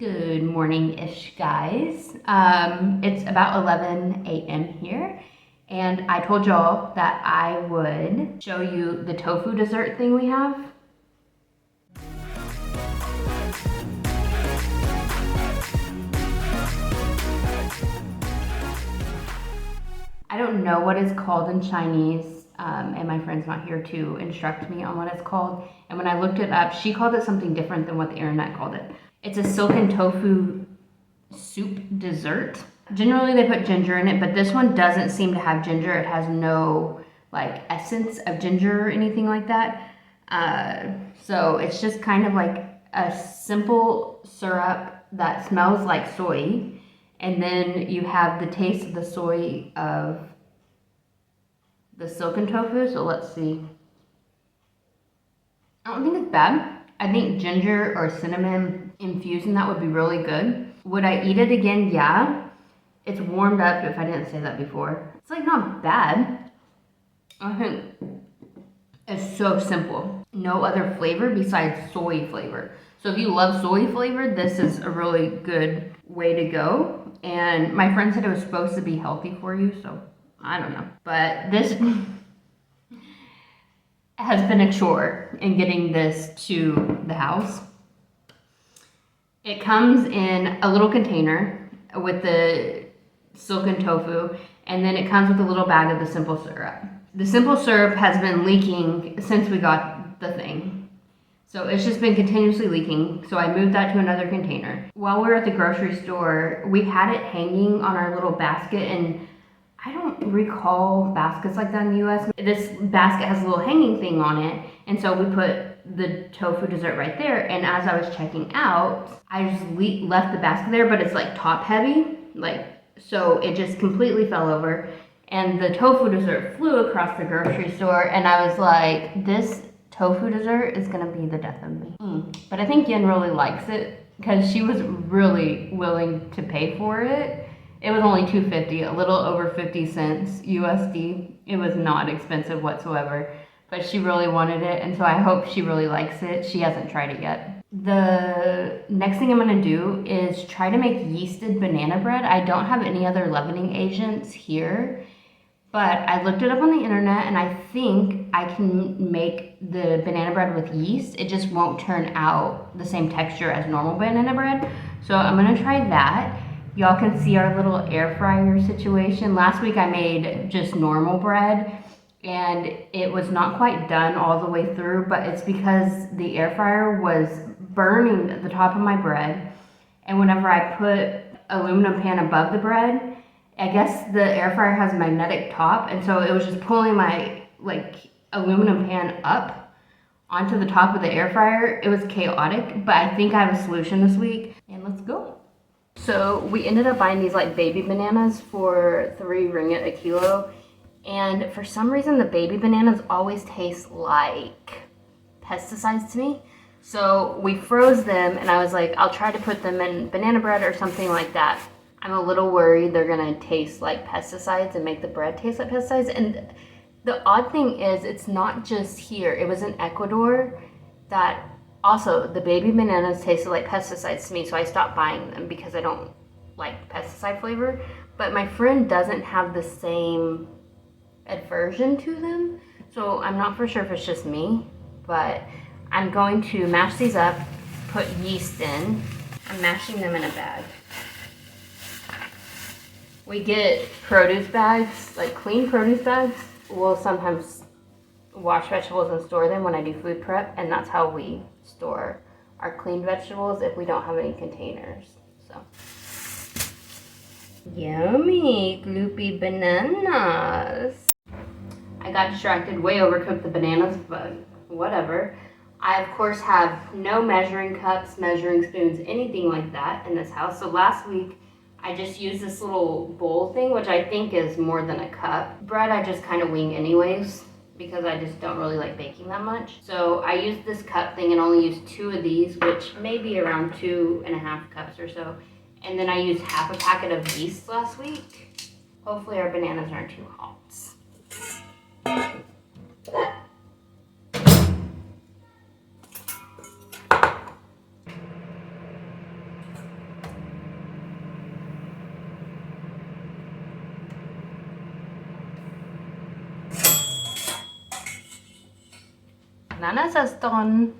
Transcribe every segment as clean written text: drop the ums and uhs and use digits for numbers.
Good morning-ish, guys. It's about 11 a.m. here, and I told y'all that I would show you the tofu dessert thing we have. I don't know what it's called in Chinese, and my friend's not here to instruct me on what it's called. And when I looked it up, she called it something different than what the internet called it. It's a silken tofu soup dessert. Generally they put ginger in it, but this one doesn't seem to have ginger. It has no like essence of ginger or anything like that. So it's just kind of like a simple syrup that smells like soy. And then you have the taste of the soy of the silken tofu. So let's see. I don't think it's bad. I think ginger or cinnamon infused in that would be really good. Would I eat it again? Yeah. It's warmed up, if I didn't say that before. It's like not bad. I think it's so simple. No other flavor besides soy flavor. So if you love soy flavor, this is a really good way to go. And my friend said it was supposed to be healthy for you, so I don't know. But this has been a chore in getting this to the house. It comes in a little container with the silken tofu, and then it comes with a little bag of the simple syrup. The simple syrup has been leaking since we got the thing. So it's just been continuously leaking, so I moved that to another container. While we were at the grocery store, we had it hanging on our little basket, and I don't recall baskets like that in the US. This basket has a little hanging thing on it, and so we put the tofu dessert right there, and as I was checking out, I just left the basket there, but it's like top heavy, so it just completely fell over, and the tofu dessert flew across the grocery store, and I was like, this tofu dessert is gonna be the death of me. But I think Yen really likes it, because she was really willing to pay for it. It was only $2.50, a little over 50 cents USD. It was not expensive whatsoever, but she really wanted it, and so I hope she really likes it. She hasn't tried it yet. The next thing I'm gonna do is try to make yeasted banana bread. I don't have any other leavening agents here, but I looked it up on the internet, and I think I can make the banana bread with yeast. It just won't turn out the same texture as normal banana bread, so I'm gonna try that. Y'all can see our little air fryer situation. Last week I made just normal bread, and it was not quite done all the way through, but it's because the air fryer was burning the top of my bread, and whenever I put aluminum pan above the bread, I guess the air fryer has a magnetic top, and so it was just pulling my aluminum pan up onto the top of the air fryer. It was chaotic, but I think I have a solution this week, and let's go. So we ended up buying these baby bananas for 3 ringgit a kilo, and for some reason the baby bananas always taste like pesticides to me. So we froze them, and I was like, I'll try to put them in banana bread or something like that. I'm a little worried they're gonna taste like pesticides and make the bread taste like pesticides. And the odd thing is, it's not just here. It was in Ecuador that also the baby bananas tasted like pesticides to me, so I stopped buying them because I don't like pesticide flavor. But my friend doesn't have the same aversion to them, so I'm not for sure if it's just me, but I'm going to mash these up, put yeast in. I'm mashing them in a bag. We get produce bags, clean produce bags. We'll sometimes wash vegetables and store them when I do food prep, and that's how we store our clean vegetables if we don't have any containers. So yummy gloopy bananas. I got distracted, way overcooked the bananas, but whatever. I of course have no measuring cups, measuring spoons, anything like that in this house. So last week I just used this little bowl thing, which I think is more than a cup. Bread I just kind of wing anyways, because I just don't really like baking that much. So I used this cup thing and only used 2 of these, which may be around 2.5 cups or so. And then I used half a packet of yeast last week. Hopefully our bananas aren't too hot. Bananas are done.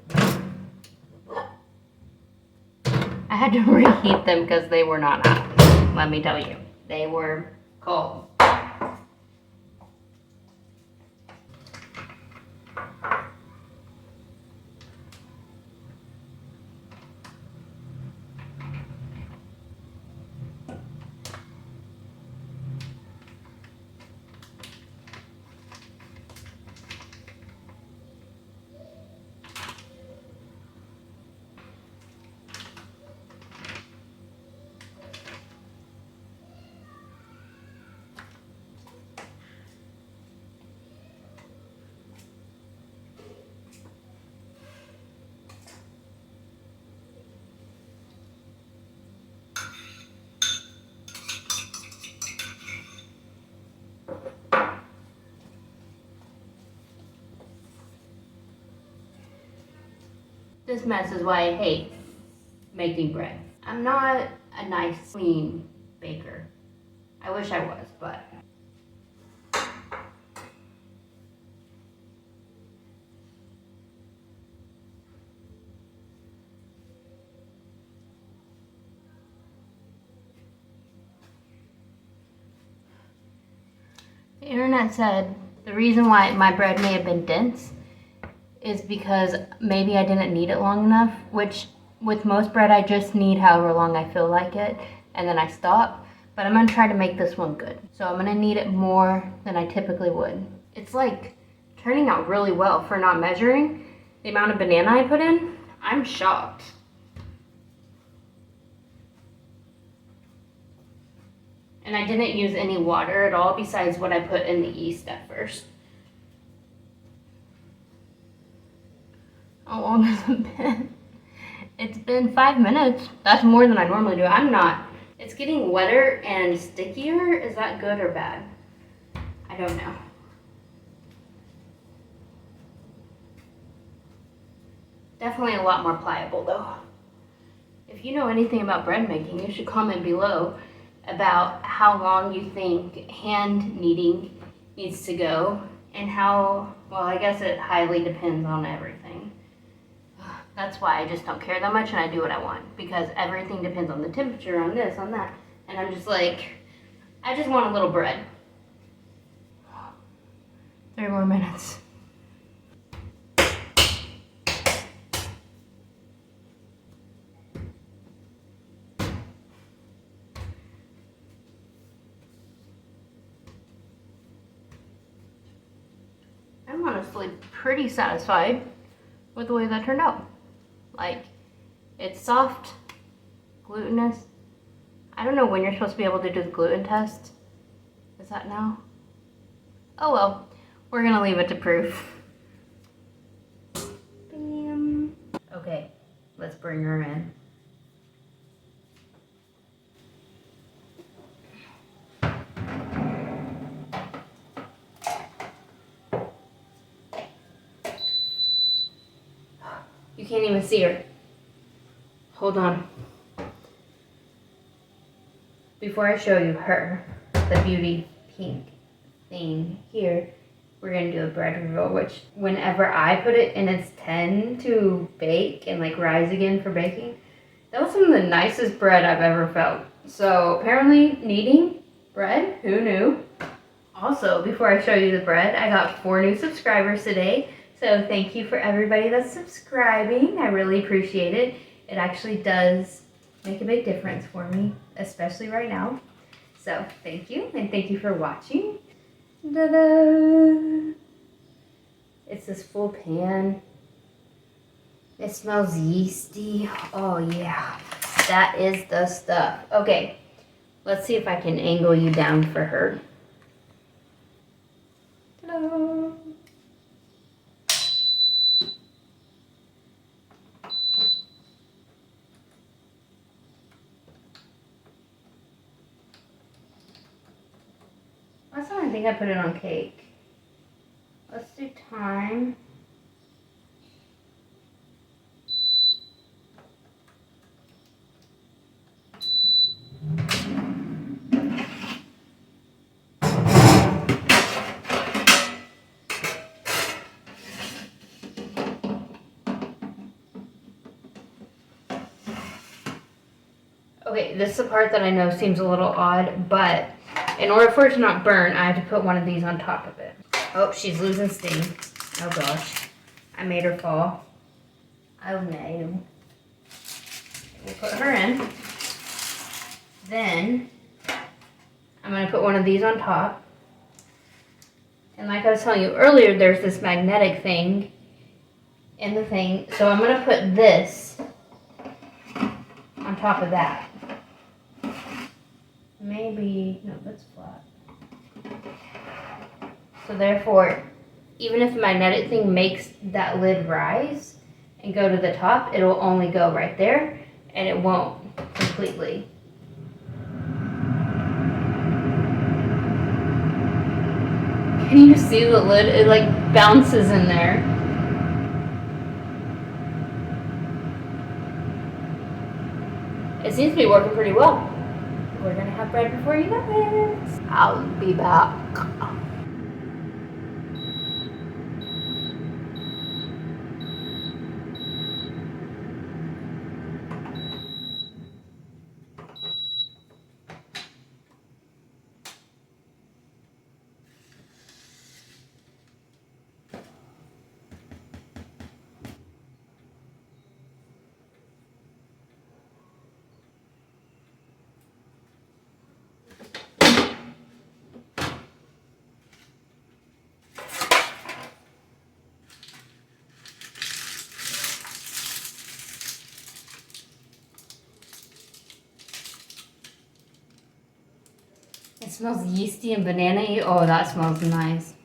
I had to reheat them because they were not hot. Let me tell you, they were cold. This mess is why I hate making bread. I'm not a nice, clean baker. I wish I was, but. The internet said the reason why my bread may have been dense is because maybe I didn't knead it long enough, which with most bread I just knead however long I feel like it and then I stop. But I'm gonna try to make this one good. So I'm gonna knead it more than I typically would. It's like turning out really well for not measuring the amount of banana I put in. I'm shocked. And I didn't use any water at all besides what I put in the yeast at first. How long has it been? It's been 5 minutes. That's more than I normally do. It's getting wetter and stickier. Is that good or bad? I don't know. Definitely a lot more pliable though. If you know anything about bread making, you should comment below about how long you think hand kneading needs to go and how, well, I guess it highly depends on everything. That's why I just don't care that much and I do what I want, because everything depends on the temperature, on this, on that. And I'm just like, I just want a little bread. 3 more minutes. I'm honestly pretty satisfied with the way that turned out. Like, it's soft, glutinous. I don't know when you're supposed to be able to do the gluten test. Is that now? Oh well, we're gonna leave it to proof. Bam. Okay, let's bring her in. You can't even see her. Hold on. Before I show you her, the beauty pink thing here, we're gonna do a bread reveal, which whenever I put it in its 10 to bake and like rise again for baking, that was some of the nicest bread I've ever felt. So apparently kneading bread, who knew? Also, before I show you the bread, I got 4 new subscribers today. So thank you for everybody that's subscribing. I really appreciate it. It actually does make a big difference for me, especially right now. So thank you, and thank you for watching. Ta-da! It's this full pan. It smells yeasty. Oh yeah, that is the stuff. Okay, let's see if I can angle you down for her. Ta-da! Last time I think I put it on cake. Let's do thyme. Okay, this is the part that I know seems a little odd, but in order for it to not burn, I have to put one of these on top of it. Oh, she's losing steam. Oh gosh. I made her fall. Oh no. We'll put her in. Then, I'm going to put one of these on top. And like I was telling you earlier, there's this magnetic thing in the thing. So I'm going to put this on top of that. Maybe, no, that's flat. So therefore, even if the magnetic thing makes that lid rise and go to the top, it'll only go right there and it won't completely. Can you see the lid? It like bounces in there. It seems to be working pretty well. We're gonna have bread before you know it. I'll be back. It smells yeasty and banana-y. Oh, that smells nice.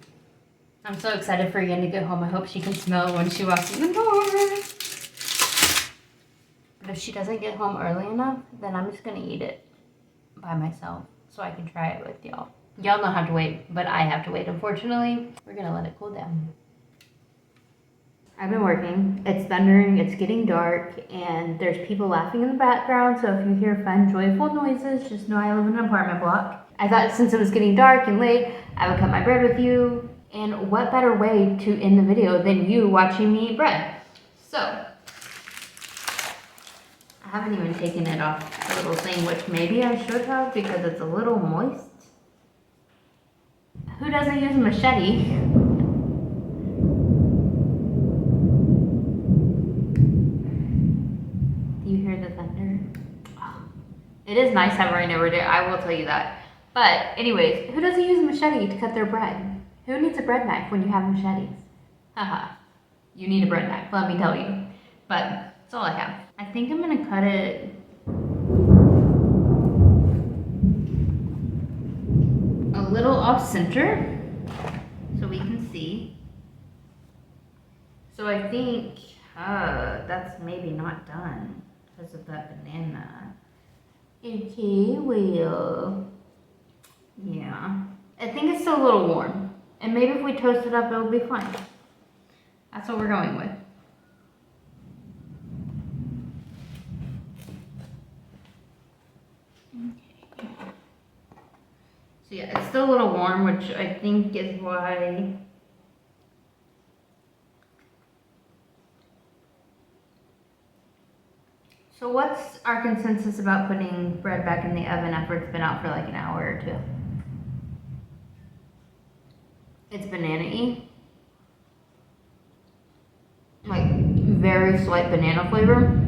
I'm so excited for Yen to get home. I hope she can smell it when she walks in the door. But if she doesn't get home early enough, then I'm just gonna eat it by myself so I can try it with y'all. Y'all don't have to wait, but I have to wait, unfortunately. We're gonna let it cool down. I've been working. It's thundering, it's getting dark, and there's people laughing in the background, so if you hear fun, joyful noises, just know I live in an apartment block. I thought since it was getting dark and late, I would cut my bread with you, and what better way to end the video than you watching me eat bread? So, I haven't even taken it off the little thing, which maybe I should have because it's a little moist. Who doesn't use a machete? Do you hear the thunder? Oh, it is nice having rain every day, I will tell you that. But anyways, who doesn't use a machete to cut their bread? Who needs a bread knife when you have machetes? Haha, you need a bread knife, let me tell you. But that's all I have. I think I'm gonna cut it a little off center so we can see. So I think that's maybe not done because of that banana. Okay, well, yeah. I think it's still a little warm. And maybe if we toast it up, it'll be fine. That's what we're going with. Okay. So yeah, it's still a little warm, which I think is why. So what's our consensus about putting bread back in the oven after it's been out for like an hour or two? It's banana-y. Like, very slight banana flavor.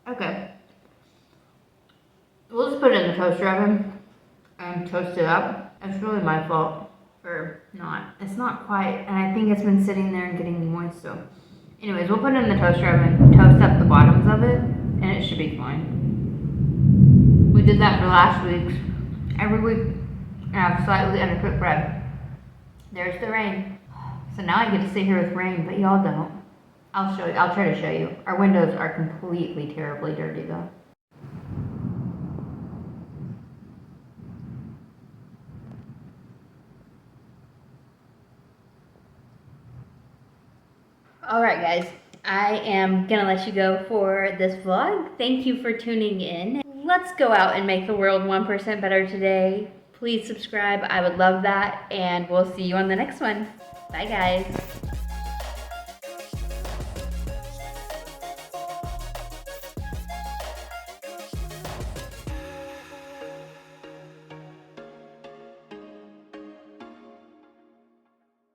Okay. We'll just put it in the toaster oven and toast it up. It's really my fault for not. It's not quite, and I think it's been sitting there and getting moist, so. Anyways, we'll put it in the toaster oven, toast up the bottoms of it, and it should be fine. We did that for last week's. Every week, I have slightly undercooked bread. There's the rain. So now I get to sit here with rain, but y'all don't. I'll show you. I'll try to show you. Our windows are completely terribly dirty though. All right, guys. I am gonna let you go for this vlog. Thank you for tuning in. Let's go out and make the world 1% better today. Please subscribe. I would love that. And we'll see you on the next one. Bye, guys.